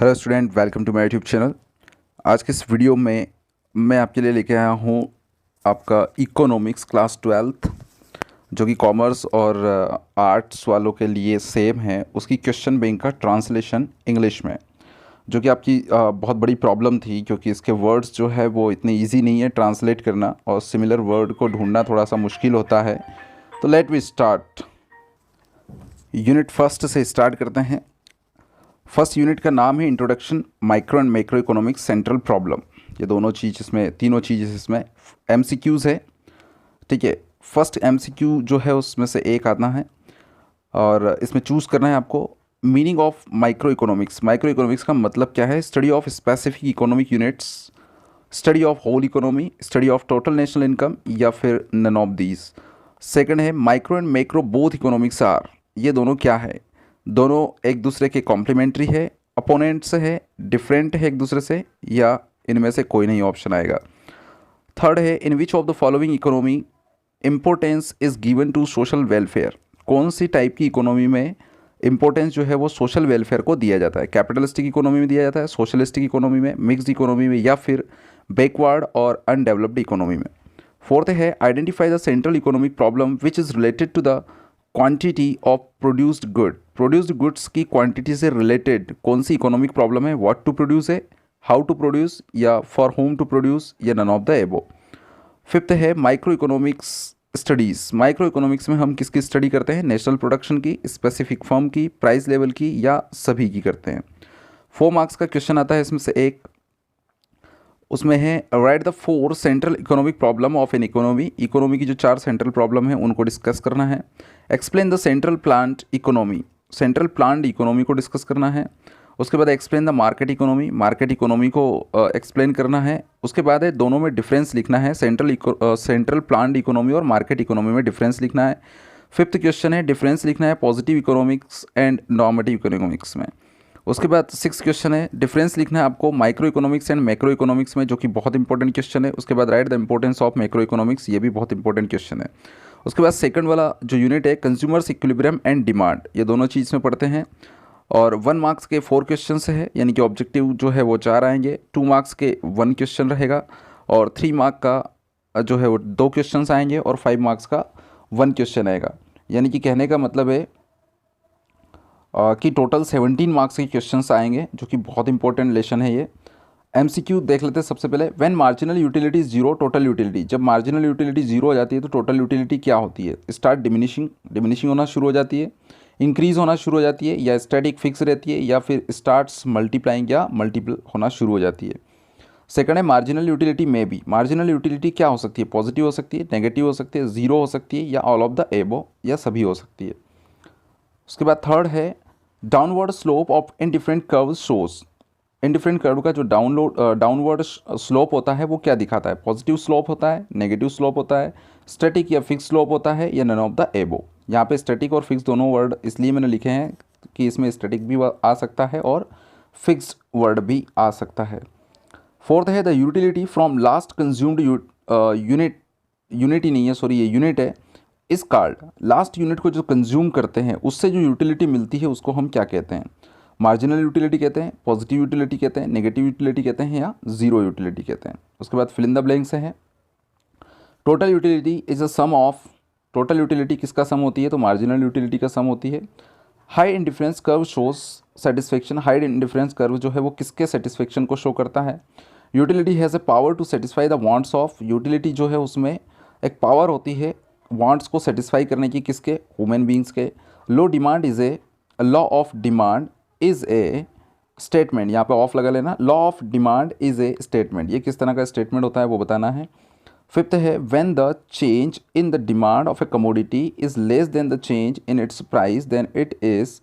Hello student, welcome to my YouTube channel. आज के इस वीडियो में मैं आपके लिए लेके आया हूँ आपका इकोनॉमिक्स क्लास 12th, जो कि कॉमर्स और आर्ट्स वालों के लिए सेम है। उसकी क्वेश्चन बैंक का ट्रांसलेशन इंग्लिश में, जो कि आपकी बहुत बड़ी प्रॉब्लम थी, क्योंकि इसके वर्ड्स जो है वो इतने इजी नहीं है ट्रांसलेट करना, और सिमिलर वर्ड को ढूंढना थोड़ा सा मुश्किल होता है। तो let we start. Unit first से स्टार्ट करते हैं। फर्स्ट यूनिट का नाम है introduction micro and macro economics central problem. ये दोनों चीज़ इसमें, तीनों चीज़ इसमें एमसीक्यूज़ है। ठीक है, फर्स्ट एमसीक्यू जो है उसमें से एक आना है, और इसमें चूज़ करना है आपको meaning of micro economics. Micro economics का मतलब क्या है? Study of specific economic units, study of whole economy, study of total national income, या फिर नन ऑफ दीज। सेकंड है micro and macro both economics are. ये दोनों क्या है? दोनों एक दूसरे के कॉम्प्लीमेंट्री है, अपोनेंट्स है, डिफरेंट है एक दूसरे से, या इनमें से कोई नहीं ऑप्शन आएगा। थर्ड है in which of the following economy importance is given to social welfare. कौन सी टाइप की इकोनॉमी में इम्पोर्टेंस जो है वो सोशल वेलफेयर को दिया जाता है? कैपिटलिस्टिक इकोनॉमी में दिया जाता है, सोशलिस्टिक इकोनॉमी में, मिक्स्ड इकोनॉमी में, या फिर बैकवर्ड और अनडेवलप्ड इकोनॉमी में। फोर्थ है identify the central economic problem which is related to the quantity of produced good. Produced goods की क्वांटिटी से रिलेटेड कौन सी इकोनॉमिक प्रॉब्लम है? व्हाट टू प्रोड्यूस है, हाउ टू प्रोड्यूस, या फॉर होम टू प्रोड्यूस, या none of the above. Fifth है micro economics studies. Micro economics में हम किसकी स्टडी करते हैं? नेशनल प्रोडक्शन की, स्पेसिफिक फर्म की, प्राइस लेवल की, या सभी की करते हैं। 4 मार्क्स का क्वेश्चन आता है इसमें से एक, उसमें है write the 4 central economic problem of an economy. Economy की जो 4 सेंट्रल प्रॉब्लम है उनको डिस्कस करना है। Explain the central plant economy. Central plant economy को डिस्कस करना है। उसके बाद explain the market economy. Market economy को एक्सप्लेन करना है। उसके बाद है दोनों में डिफरेंस लिखना है। सेंट्रल प्लांट इकोनॉमी और मार्केट इकोनॉमी में डिफरेंस लिखना है। फिफ्थ क्वेश्चन है डिफरेंस लिखना है positive economics and normative economics में। उसके बाद 6 क्वेश्चन है डिफरेंस लिखना है आपको micro economics and macro economics में, जो कि बहुत इंपॉर्टेंट क्वेश्चन है। उसके बाद right the importance of macro economics, ये भी बहुत इंपॉर्टेंट क्वेश्चन है। उसके बाद सेकंड वाला जो यूनिट है कंज्यूमर्स इक्विलिब्रियम एंड डिमांड, ये दोनों चीज़ में पढ़ते हैं। और 1 मार्क्स के 4 क्वेश्चन है, यानी कि ऑब्जेक्टिव जो है वो 4 आएंगे। 2 मार्क्स के 1 क्वेश्चन रहेगा, और 3 मार्क का जो है वो 2 क्वेश्चन आएंगे, और 5 मार्क्स का 1 क्वेश्चन आएगा। यानी कि कहने का मतलब है कि टोटल 17 मार्क्स के क्वेश्चंस आएंगे, जो कि बहुत इंपॉर्टेंट लेसन है ये। एमसीक्यू देख लेते हैं सबसे पहले। When marginal utility zero total utility. जब मार्जिनल यूटिलिटी जीरो हो जाती है तो टोटल यूटिलिटी क्या होती है? स्टार्ट डिमिनिशिंग होना शुरू हो जाती है, इंक्रीज होना शुरू हो जाती है, या स्टैटिक फिक्स रहती है, या फिर स्टार्ट्स मल्टीप्लाइंग या मल्टीपल होना शुरू हो जाती है। सेकंड है मार्जिनल यूटिलिटी में भी। मार्जिनल यूटिलिटी क्या हो सकती है? पॉजिटिव हो सकती है, नेगेटिव हो सकती है, जीरो हो सकती है, या ऑल ऑफ द एबो, या सभी हो सकती है। उसके बाद थर्ड है downward slope of indifferent curve shows. Indifferent curve का जो डाउनवर्ड स्लोप होता है वो क्या दिखाता है? पॉजिटिव स्लोप होता है, नेगेटिव स्लोप होता है, स्टैटिक या फिक्स स्लोप होता है, या नन ऑफ द एबो। यहाँ पे स्टैटिक और फिक्स दोनों वर्ड इसलिए मैंने लिखे हैं कि इसमें स्टैटिक भी आ सकता है और फिक्स्ड वर्ड भी आ सकता है। फोर्थ है the utility from last consumed unit. Unit ही नहीं है, सॉरी, ये यूनिट है। इस कार्ड लास्ट यूनिट को जो कंज्यूम करते हैं उससे जो यूटिलिटी मिलती है उसको हम क्या कहते हैं? मार्जिनल यूटिलिटी कहते हैं, पॉजिटिव यूटिलिटी कहते हैं, नेगेटिव यूटिलिटी कहते हैं, या जीरो यूटिलिटी कहते हैं। उसके बाद फिल इन द ब्लैंक्स है। Total utility is a sum of. Total utility किसका सम होती है? तो मार्जिनल यूटिलिटी का सम होती है। High indifference curve shows satisfaction. High indifference curve जो है वो किसके सेटिस्फेक्शन को शो करता है? Utility has a power to satisfy the wants of. Utility जो है उसमें एक पावर होती है वांट्स को सेटिस्फाई करने की, किसके? ह्यूमन बींग्स के। Law demand is a law of demand is a statement. यहाँ पे ऑफ लगा लेना। Law of demand is a statement, ये किस तरह का स्टेटमेंट होता है वो बताना है। फिफ्थ है when the change in the demand of a commodity is less than the change in its price then it is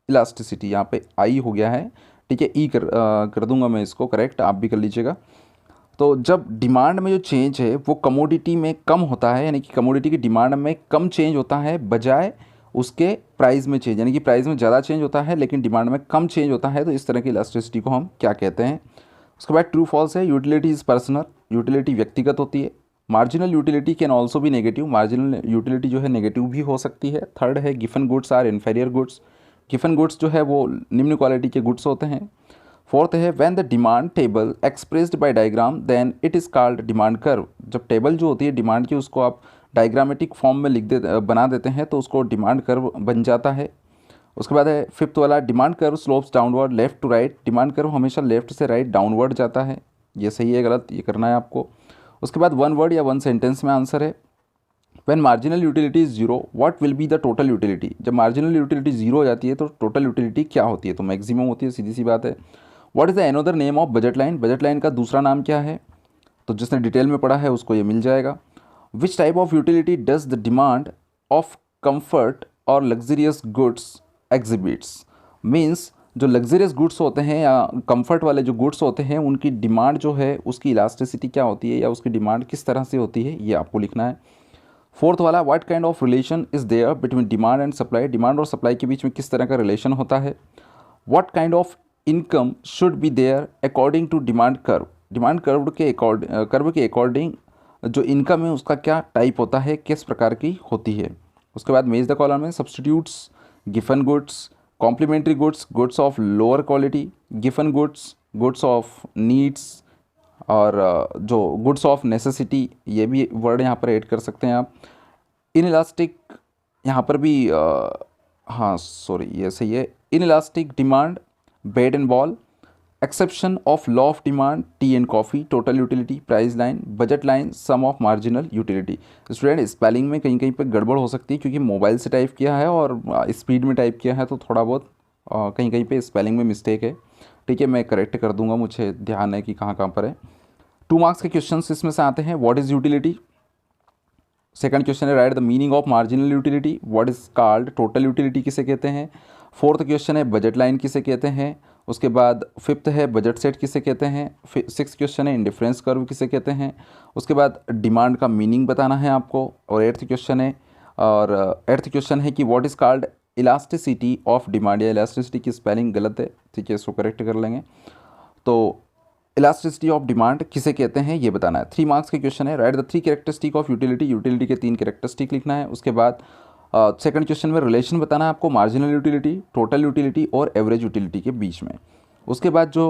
elasticity. यहाँ पे आई हो गया है, ठीक है, ई कर दूंगा मैं इसको करेक्ट, आप भी कर लीजिएगा। तो जब डिमांड में जो चेंज है वो कमोडिटी में कम होता है, यानी कि कमोडिटी की डिमांड में कम चेंज होता है बजाय उसके प्राइस में चेंज, यानी कि प्राइस में ज़्यादा चेंज होता है लेकिन डिमांड में कम चेंज होता है, तो इस तरह की इलास्टिसिटी को हम क्या कहते हैं? उसके बाद ट्रू फॉल्स है यूटिलिटी इज़ पर्सनल। यूटिलिटी व्यक्तिगत होती है। मार्जिनल यूटिलिटी कैन ऑल्सो भी नेगेटिव। मार्जिनल यूटिलिटी जो है नेगेटिव भी हो सकती है। थर्ड है Giffen goods are inferior goods. Giffen goods जो है वो निम्न क्वालिटी के गुड्स होते हैं। फोर्थ है when the demand table expressed by diagram then it is called demand curve. जब टेबल जो होती है डिमांड की उसको आप डायग्रामेटिक फॉर्म में बना देते हैं तो उसको डिमांड कर्व बन जाता है। उसके बाद है फिफ्थ वाला demand curve slopes downward left to right. Demand curve हमेशा लेफ्ट से राइट डाउनवर्ड जाता है। ये सही है गलत ये करना है आपको। उसके बाद वन वर्ड या वन सेंटेंस में आंसर है when marginal utility is zero what will be the total utility. जब मार्जिनल यूटिलिटी जीरो हो जाती है तो टोटल यूटिलिटी क्या होती है, तो मैक्सिमम होती है, सीधी सी बात है। What is the another name of budget line. Budget line का दूसरा नाम क्या है, तो जिसने डिटेल में पढ़ा है उसको ये मिल जाएगा। Which type of utility does the demand of comfort और लग्जरियस गुड्स एग्जिबिट्स। मीन्स जो लग्जरियस गुड्स होते हैं या कंफर्ट वाले जो गुड्स होते हैं उनकी डिमांड जो है उसकी इलास्टिसिटी क्या होती है या उसकी डिमांड किस तरह से होती है, ये आपको लिखना है। फोर्थ वाला what kind of relation is there between demand and supply. Demand और सप्लाई के बीच में किस तरह का रिलेशन होता है। What kind of income should be there according to demand curve. Demand curve के अकॉर्डिंग जो इनकम है उसका क्या टाइप होता है, किस प्रकार की होती है। उसके बाद मेज द कॉलम में substitutes, Giffen goods, complementary goods, goods of lower quality, Giffen goods, goods of needs और जो गुड्स ऑफ नेसेसिटी, ये भी वर्ड यहाँ पर ऐड कर सकते हैं आप। इनइलास्टिक यहाँ पर भी हाँ सॉरी ये सही है। Inelastic demand, bat and ball, exception of law of demand, tea and coffee, total utility, price line, budget line, sum of marginal utility. Student spelling में कहीं कहीं पे गड़बड़ हो सकती है क्योंकि मोबाइल से टाइप किया है और स्पीड में टाइप किया है तो थोड़ा बहुत कहीं कहीं पे स्पेलिंग में मिस्टेक है। ठीक है, मैं करेक्ट कर दूंगा, मुझे ध्यान है कि कहाँ कहाँ पर है। 2 मार्क्स के क्वेश्चंस इसमें से आते हैं। What is utility. Second question है write the meaning of marginal utility. What is called total utility किसे कहते हैं। फोर्थ क्वेश्चन है बजट लाइन किसे कहते हैं। उसके बाद फिफ्थ है बजट सेट किसे कहते हैं। सिक्स क्वेश्चन है इंडिफरेंस कर्व किसे कहते हैं। उसके बाद डिमांड का मीनिंग बताना है आपको। और एट्थ क्वेश्चन है कि what is called elasticity of demand, या इलास्टिसिटी की स्पेलिंग गलत है, ठीक है, इसको करेक्ट कर लेंगे। तो इलास्टिसिटी ऑफ डिमांड किसे कहते हैं ये बताना है। 3 मार्क्स के क्वेश्चन है write the 3 characteristic of utility. Utility के 3 कैरेक्टरिस्टिक लिखना है। उसके बाद सेकंड क्वेश्चन में रिलेशन बताना है आपको मार्जिनल यूटिलिटी, टोटल यूटिलिटी और एवरेज यूटिलिटी के बीच में। उसके बाद जो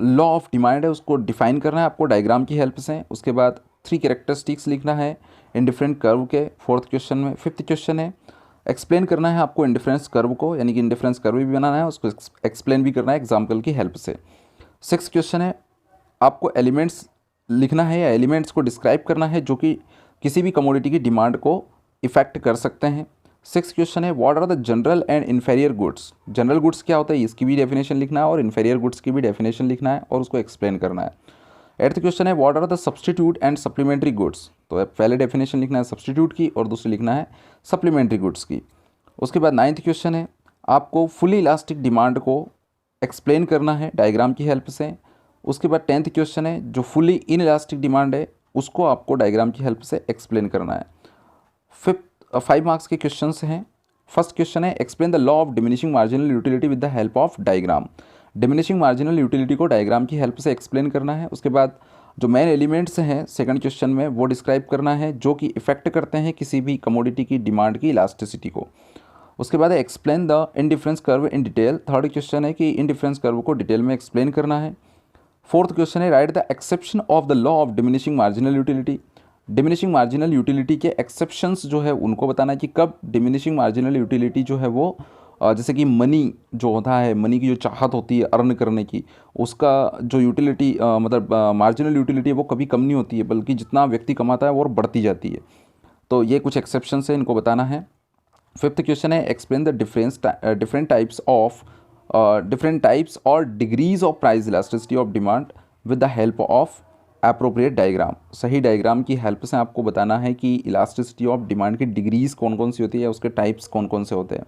लॉ ऑफ डिमांड है उसको डिफाइन करना है आपको डायग्राम की हेल्प से। उसके बाद 3 कैरेक्टरिस्टिक्स लिखना है इंडिफरेंट कर्व के फोर्थ क्वेश्चन में। फिफ्थ क्वेश्चन है एक्सप्लेन करना है आपको इंडिफरेंस कर्व को, यानी कि इंडिफरेंस कर्व भी बनाना है, उसको एक्सप्लेन भी करना है एग्जाम्पल की हेल्प से। सिक्स क्वेश्चन है आपको एलिमेंट्स लिखना है या एलिमेंट्स को डिस्क्राइब करना है जो कि किसी भी कमोडिटी की डिमांड को इफेक्ट कर सकते हैं। सिक्स क्वेश्चन है what are the general and inferior goods. General goods क्या होता है इसकी भी डेफिनेशन लिखना है और इन्फेरियर गुड्स की भी डेफिनेशन लिखना है और उसको एक्सप्लेन करना है। एट्थ क्वेश्चन है what are the substitute and supplementary goods. तो पहले डेफिनेशन लिखना है सब्सटीट्यूट की और दूसरी लिखना है सप्लीमेंट्री गुड्स की। उसके बाद नाइन्थ क्वेश्चन है आपको फुली इलास्टिक डिमांड को एक्सप्लेन करना है डायग्राम की हेल्प से। उसके बाद 10th क्वेश्चन है जो फुली इन इलास्टिक डिमांड है उसको आपको डायग्राम की हेल्प से एक्सप्लेन करना है। 5 मार्क्स के क्वेश्चंस हैं। फर्स्ट क्वेश्चन है explain the law of diminishing marginal utility with the help of diagram. Diminishing marginal utility को डायग्राम की हेल्प से एक्सप्लेन करना है। उसके बाद जो मेन एलिमेंट्स हैं सेकंड क्वेश्चन में वो डिस्क्राइब करना है जो कि इफेक्ट करते हैं किसी भी कमोडिटी की डिमांड की इलास्टिसिटी को। उसके बाद explain the indifference curve in detail. Third question है कि इनडिफरेंस कर्व को डिटेल में एक्सप्लेन करना है। फोर्थ क्वेश्चन है write the exception of the law of diminishing marginal utility. Diminishing marginal utility के एक्सेप्शंस जो है उनको बताना है कि कब डिमिनिशिंग मार्जिनल यूटिलिटी जो है वो जैसे कि मनी जो होता है, मनी की जो चाहत होती है अर्न करने की, उसका जो यूटिलिटी मतलब मार्जिनल यूटिलिटी है वो कभी कम नहीं होती है बल्कि जितना व्यक्ति कमाता है वो बढ़ती जाती है। तो ये कुछ एक्सेप्शंस है, इनको बताना है। फिफ्थ क्वेश्चन है एक्सप्लेन द डिफरेंट टाइप्स और degrees of price elasticity of demand with the help of appropriate diagram. सही डायग्राम की हेल्प से आपको बताना है कि इलास्टिसिटी ऑफ डिमांड की डिग्रीज कौन कौन सी होती है या उसके टाइप्स कौन कौन से होते हैं।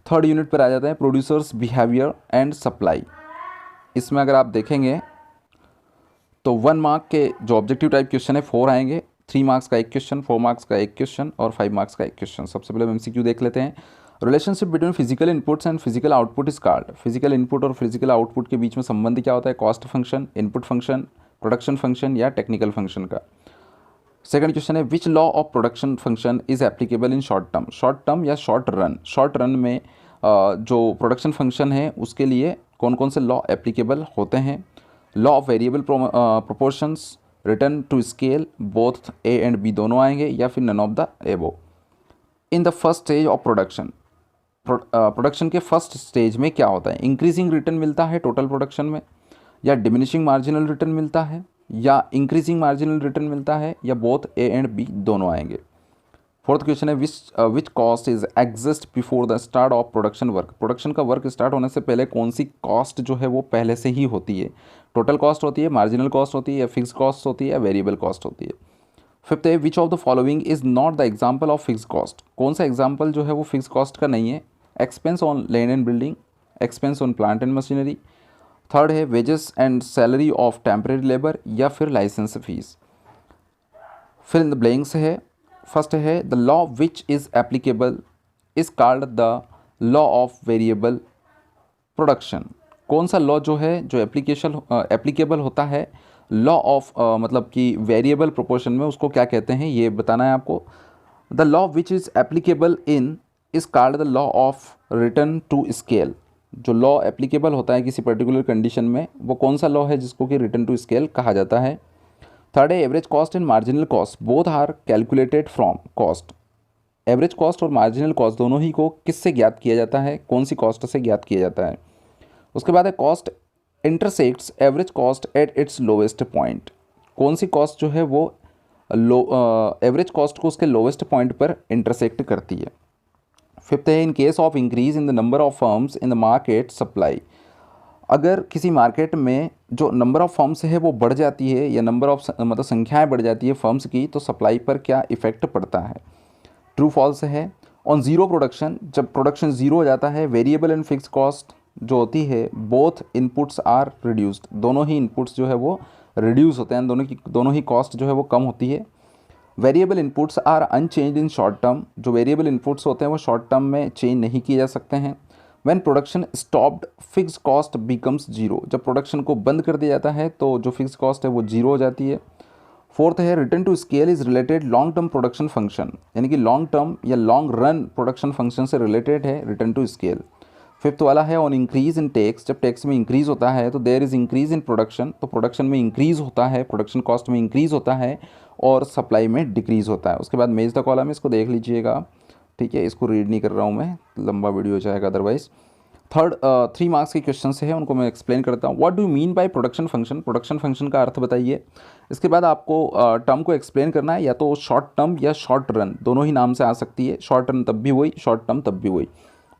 थर्ड यूनिट पर आ जाता है प्रोड्यूसर्स बिहेवियर एंड सप्लाई। इसमें अगर आप देखेंगे तो 1 मार्क के जो ऑब्जेक्टिव टाइप क्वेश्चन है 4 आएंगे। 3 मार्क्स का एक क्वेश्चन, 4 मार्क्स का एक क्वेश्चन और 5 मार्क्स का एक क्वेश्चन। सबसे पहले हम एमसीक्यू देख लेते हैं। Relationship between physical inputs and physical output is called. Physical input और फिजिकल आउटपुट के बीच में संबंध क्या होता है। Cost function, input function, production function या टेक्निकल फंक्शन का। सेकंड क्वेश्चन है which law of production function is applicable in short term. Short term या शॉर्ट रन। शॉर्ट रन में जो प्रोडक्शन फंक्शन है उसके लिए कौन कौन से लॉ एप्लीकेबल होते हैं? Law of variable proportions, return to scale, both A and B दोनों आएंगे, या फिर none of the above. In the first stage of production, production के फर्स्ट स्टेज में क्या होता है? इंक्रीजिंग रिटर्न मिलता है टोटल प्रोडक्शन में, या डिमिनिशिंग मार्जिनल रिटर्न मिलता है, या इंक्रीजिंग मार्जिनल रिटर्न मिलता है, या बोथ ए एंड बी दोनों आएंगे। फोर्थ क्वेश्चन है which cost is exist before the start of production work. Production का वर्क स्टार्ट होने से पहले कौन सी कॉस्ट जो है वो पहले से ही होती है? टोटल कॉस्ट होती है, मार्जिनल कॉस्ट होती है, या फिक्स कॉस्ट होती है, या वेरिएबल कॉस्ट होती है। फिफ्थ है विच of the following is not the example of fix cost. कौन सा एग्जाम्पल जो है वो फिक्स कॉस्ट का नहीं है? Expense on land and building, expense on plant and machinery. Third है wages and salary of temporary labour, या फिर लाइसेंस फीस। फिर इन द ब्लैंक्स है, फर्स्ट है the law which is applicable is called the law of variable production. कौन सा law जो है जो एप्लीकेबल होता है लॉ ऑफ मतलब कि वेरिएबल प्रोपोर्शन में, उसको क्या कहते हैं ये बताना है आपको। The law which is applicable in is called the law of return to scale. जो लॉ एप्लीकेबल होता है किसी पर्टिकुलर कंडीशन में, वो कौन सा लॉ है जिसको कि रिटर्न टू स्केल कहा जाता है। थर्ड है average cost and marginal cost both are calculated from cost. Average cost और मार्जिनल कॉस्ट दोनों ही को किससे ज्ञात किया जाता है? कौन सी कॉस्ट से ज्ञात किया जाता है? उसके बाद है cost intersects average cost at its lowest point. कौन सी कॉस्ट जो है वो एवरेज कॉस्ट को उसके लोवेस्ट पॉइंट पर इंटरसेक्ट करती है। फिफ्थ है in case of increase in the number of firms in the market supply. अगर किसी मार्केट में जो नंबर ऑफ फर्म्स है वो बढ़ जाती है, या नंबर ऑफ मतलब संख्याएं बढ़ जाती है फर्म्स की, तो सप्लाई पर क्या इफेक्ट पड़ता है? ट्रू फॉल्स है। ऑन ज़ीरो प्रोडक्शन, जब प्रोडक्शन ज़ीरो हो जाता है, वेरिएबल एंड फिक्स कॉस्ट जो होती है बोथ इनपुट्स आर रिड्यूस्ड। दोनों ही इनपुट्स जो है वो रिड्यूस होते हैं, दोनों ही कॉस्ट जो है वो कम होती है। Variable inputs are unchanged in short term. जो वेरिएबल इनपुट्स होते हैं वो शॉर्ट टर्म में चेंज नहीं किए जा सकते हैं। When production stopped fix cost becomes zero. जब प्रोडक्शन को बंद कर दिया जाता है तो जो फिक्स कॉस्ट है वो जीरो हो जाती है। फोर्थ है return to scale is related long term production function, यानी कि लॉन्ग टर्म या लॉन्ग रन प्रोडक्शन फंक्शन से रिलेटेड है रिटर्न टू स्केल। फिफ्थ वाला है ऑन इंक्रीज इन टैक्स। जब टैक्स में इंक्रीज होता है तो there is increase in production, तो प्रोडक्शन में इंक्रीज होता है, प्रोडक्शन कॉस्ट में इंक्रीज होता है, और सप्लाई में डिक्रीज होता है। उसके बाद मेज द कॉलम, इसको देख लीजिएगा, ठीक है, इसको रीड नहीं कर रहा हूँ मैं, लंबा वीडियो हो जाएगा अदरवाइज। थर्ड 3 मार्क्स के क्वेश्चन है, उनको मैं एक्सप्लेन करता हूँ। What do mean by production function. Production function का अर्थ बताइए। इसके बाद आपको टर्म को एक्सप्लेन करना है, या तो शॉर्ट टर्म या शॉर्ट रन, दोनों ही नाम से आ सकती है। शॉर्ट रन तब भी वही, शॉर्ट टर्म तब भी वही।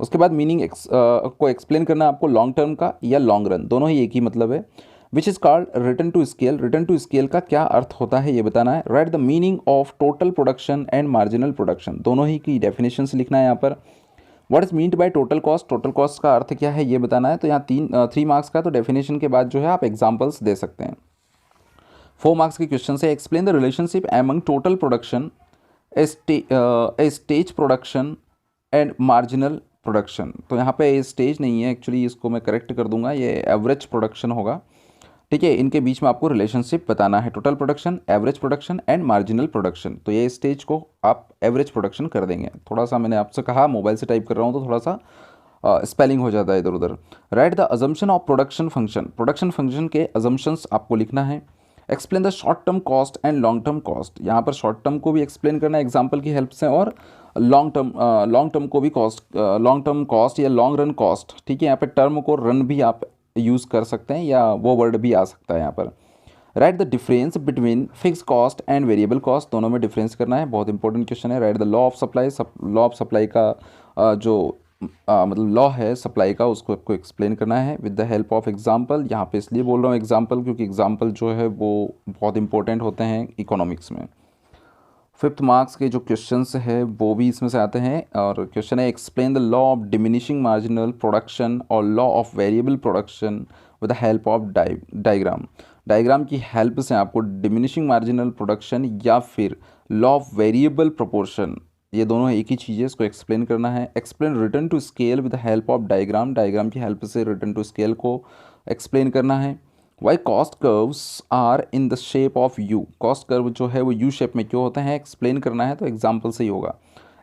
उसके बाद मीनिंग को एक्सप्लेन करना है आपको, लॉन्ग टर्म का या लॉन्ग रन, दोनों ही एक ही मतलब है। Which is called return to scale. Return to scale का क्या अर्थ होता है ये बताना है। Write the meaning of total production and marginal production, दोनों ही की डेफिनेशन लिखना है यहाँ पर। What is meant by total cost. Total cost का अर्थ क्या है ये बताना है। तो यहाँ 3 मार्क्स का, तो डेफिनेशन के बाद जो है आप एग्जाम्पल्स दे सकते हैं। 4 मार्क्स के क्वेश्चन से explain the relationship among total production, a stage production and marginal production. तो यहाँ पे स्टेज नहीं है एक्चुअली, इसको मैं करेक्ट कर दूंगा, ये एवरेज प्रोडक्शन होगा, ठीक है। इनके बीच में आपको रिलेशनशिप बताना है, total production, average production and marginal production. तो ये स्टेज को आप एवरेज प्रोडक्शन कर देंगे। थोड़ा सा मैंने आपसे कहा मोबाइल से टाइप कर रहा हूँ तो थोड़ा सा स्पेलिंग हो जाता है इधर उधर। Right the assumption of production function. Production function के अजम्पशंस आपको लिखना है। Explain the short term cost and long term cost. यहाँ पर शॉर्ट टर्म को भी एक्सप्लेन करना है एग्जाम्पल की हेल्प से, और लॉन्ग टर्म को भी लॉन्ग टर्म कॉस्ट या लॉन्ग रन कॉस्ट, ठीक है। यहाँ पे टर्म को रन भी आप यूज़ कर सकते हैं, या वो वर्ड भी आ सकता है यहाँ पर। Right the difference between fix cost and variable cost, दोनों में डिफरेंस करना है, बहुत इंपॉर्टेंट क्वेश्चन है। Write the law of supply. Law of supply का जो मतलब लॉ है सप्लाई का, उसको आपको एक्सप्लेन करना है with the help of example. यहाँ पे इसलिए बोल रहा हूँ एग्जाम्पल क्योंकि एग्जाम्पल जो है वो बहुत इंपॉर्टेंट होते हैं इकोनॉमिक्स में। 5th मार्क्स के जो क्वेश्चंस है वो भी इसमें से आते हैं, और क्वेश्चन है explain the law of diminishing marginal production और law of variable production with the help of diagram. Diagram की हेल्प से आपको डिमिनिशिंग मार्जिनल प्रोडक्शन या फिर लॉ ऑफ वेरिएबल प्रोपोर्शन, ये दोनों एक ही चीज़ है, इसको एक्सप्लेन करना है। Explain return to scale with the help of diagram. Diagram की हेल्प से रिटर्न टू स्केल को एक्सप्लेन करना है। Why cost curves are in the shape of U. Cost curve जो है वो यू शेप में क्यों होते हैं एक्सप्लेन करना है, तो एग्जाम्पल से ही होगा।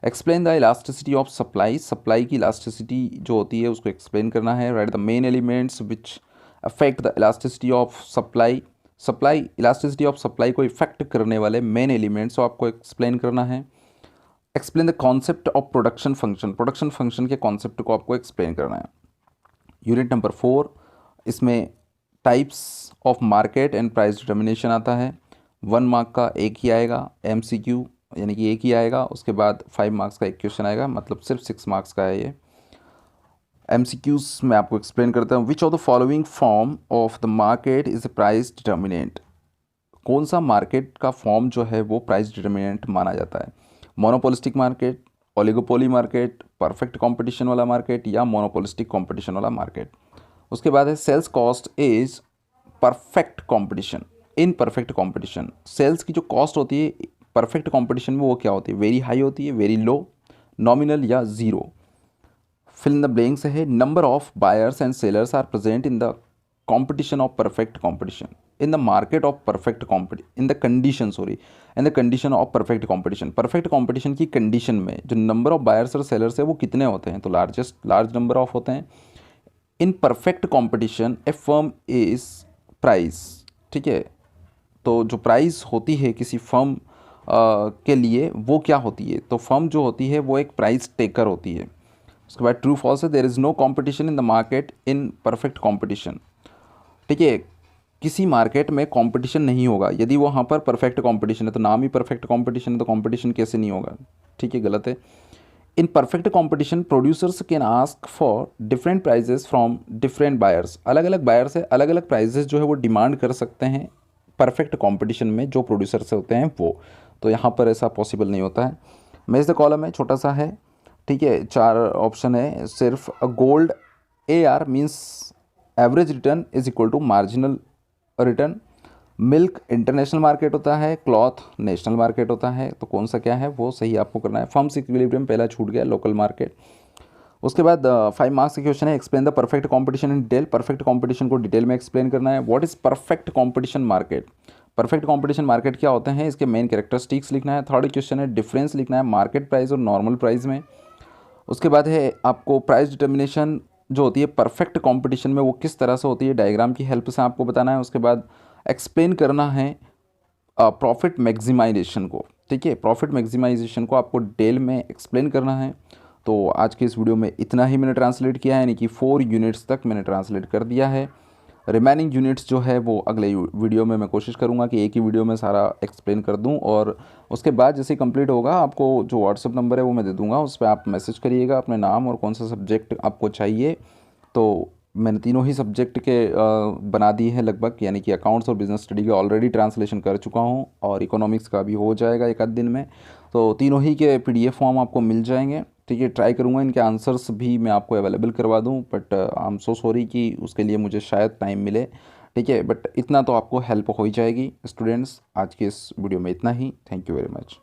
Explain the elasticity of supply, supply की इलास्टिसिटी जो होती है उसको एक्सप्लेन करना है। Write the main elements which affect the elasticity of supply, supply elasticity of supply को इफेक्ट करने वाले मेन एलिमेंट्स को आपको एक्सप्लेन करना है। Explain the concept of production function, production function के कॉन्सेप्ट को आपको एक्सप्लेन करना है। यूनिट नंबर 4, इसमें types of market and price determination आता है। 1 मार्क का एक ही आएगा, MCQ यानी कि एक ही आएगा, उसके बाद 5 मार्क्स का एक क्वेश्चन आएगा, मतलब सिर्फ 6 मार्क्स का है ये। MCQs मैं आपको एक्सप्लेन करता हूँ। विच of the following form of the market is a price determinant, कौन सा मार्केट का फॉर्म जो है वो प्राइस डिटर्मिनेंट माना जाता है? Monopolistic market, oligopoly market, perfect competition वाला मार्केट या मोनोपोलिस्टिक कंपटीशन वाला मार्केट। उसके बाद है sales cost is perfect competition, in perfect competition sales की जो कॉस्ट होती है परफेक्ट कंपटीशन में वो क्या होती है? वेरी हाई होती है, वेरी लो, नॉमिनल या zero. Fill in the blanks है number of buyers and sellers are present in the competition of perfect competition in the market of perfect in the condition in the condition of perfect competition, perfect competition की condition में जो number of buyers और sellers है वो कितने होते हैं? तो large number of होते हैं। in perfect competition a firm is price, ठीक है, तो जो प्राइस होती है किसी फर्म के लिए वो क्या होती है? तो फर्म जो होती है वो एक प्राइस टेकर होती है। उसके बाद ट्रू फॉल्स है there is no competition in the market in perfect competition, ठीक है, किसी मार्केट में कंपटीशन नहीं होगा यदि वहाँ पर परफेक्ट कंपटीशन है, तो नाम ही परफेक्ट कंपटीशन है तो कंपटीशन कैसे नहीं होगा? ठीक है, गलत है। In perfect competition producers can ask for different prices from different buyers, अलग अलग बायर से अलग अलग प्राइजेस जो है वो डिमांड कर सकते हैं परफेक्ट कंपटीशन में जो प्रोड्यूसर्स होते हैं वो, तो यहाँ पर ऐसा पॉसिबल नहीं होता है। मैच द कॉलम है, छोटा सा है, ठीक है, 4 ऑप्शन है सिर्फ। A gold AR means average return is equal to marginal return. Milk international market होता है, क्लॉथ नेशनल मार्केट होता है, तो कौन सा क्या है वो सही आपको करना है। फर्म्स इक्विलिब्रियम पहला छूट गया, लोकल मार्केट। उसके बाद 5 मार्क्स का क्वेश्चन है explain the perfect competition in detail, perfect competition को डिटेल में एक्सप्लेन करना है। What is perfect competition market, perfect competition market क्या होते हैं, इसके मेन कैरेक्टरिस्टिक्स लिखना है। थर्ड क्वेश्चन है डिफरेंस लिखना है मार्केट प्राइस और नॉर्मल प्राइस में। उसके बाद है आपको प्राइस डिटर्मिनेशन जो होती है परफेक्ट कंपटीशन में वो किस तरह से होती है, डायग्राम की हेल्प से आपको बताना है। उसके बाद एक्सप्लेन करना है प्रॉफिट मैक्सिमाइजेशन को, ठीक है, प्रॉफिट मैक्सिमाइजेशन को आपको डिटेल में एक्सप्लेन करना है। तो आज के इस वीडियो में इतना ही मैंने ट्रांसलेट किया है, यानी कि 4 यूनिट्स तक मैंने ट्रांसलेट कर दिया है। रिमेनिंग यूनिट्स जो है वो अगले वीडियो में मैं कोशिश करूँगा कि एक ही वीडियो में सारा एक्सप्लेन कर दूँ, और उसके बाद जैसे कंप्लीट होगा आपको जो व्हाट्सएप नंबर है वो मैं दे दूँगा, उस पर आप मैसेज करिएगा अपने नाम और कौन सा सब्जेक्ट आपको चाहिए। तो मैंने तीनों ही सब्जेक्ट के बना दिए हैं लगभग, यानी कि अकाउंट्स और बिजनेस स्टडी के ऑलरेडी ट्रांसलेशन कर चुका हूँ, और इकोनॉमिक्स का भी हो जाएगा एक आध दिन में। तो तीनों ही के PDF फॉर्म आपको मिल जाएंगे, ठीक है। ट्राई करूँगा इनके आंसर्स भी मैं आपको अवेलेबल करवा दूँ, but I am so sorry कि उसके लिए मुझे शायद टाइम मिले, ठीक है, बट इतना तो आपको हेल्प हो ही जाएगी। स्टूडेंट्स, आज के इस वीडियो में इतना ही। Thank you very much.